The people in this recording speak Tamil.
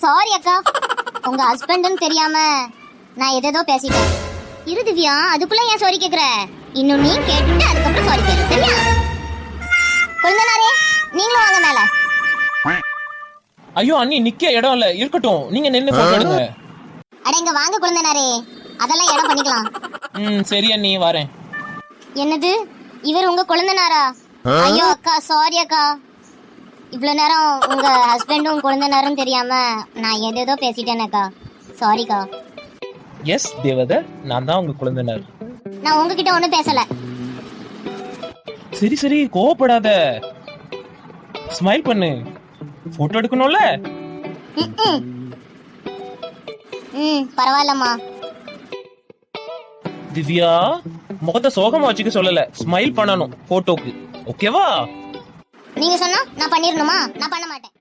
சாரி அக்கா, உங்க ஹஸ்பண்ட்னு தெரியாம நான் எதேதோ பேசிட்டேன். இரு திவ்யா, அதுக்குள்ள ஏன் சாரி கேக்குற? இன்னும் நீ கேட்டுட்டு அதுக்கப்புறம் சாரி கேளு, சரியா? கொழுந்தனாரே, நீங்களும் வாங்க மேல. ஐயோ அண்ணி, நிக்க இடம் இல்ல, இருக்கட்டும், நீங்க நின்னு போட்டோ எடுங்க. அட இங்க வாங்க கொழுந்தனாரே, அதெல்லாம் இடம் பண்ணிக்கலாம். சரி அண்ணி, வரேன். என்னது, இவர் உங்க கொழுந்தனாரா? ஐயோ அக்கா, சாரி அக்கா. இவ்வளவு நேரம் உங்க ஹஸ்பண்டும் கொழுந்தனாரும் தெரியாம நான் எதேதோ பேசிட்டேனேக்கா, சாரிக்கா. எஸ் தேவதர், நான் தான் உங்க குழந்தைனர். நான் உங்ககிட்ட ஒண்ணும் பேசல. சரி சரி, கோவப்படாத, ஸ்மைல் பண்ணு, போட்டோ எடுக்கணும்ல. பரவாயில்லம்மா. திவ்யா, முகத்தை சோகமா வச்சுக்க சொல்லல, ஸ்மைல் பண்ணணும் போட்டோக்கு, ஓகேவா? நீங்க சொன்னா நான் பண்ணிரணுமா? நான் பண்ண மாட்டேன்.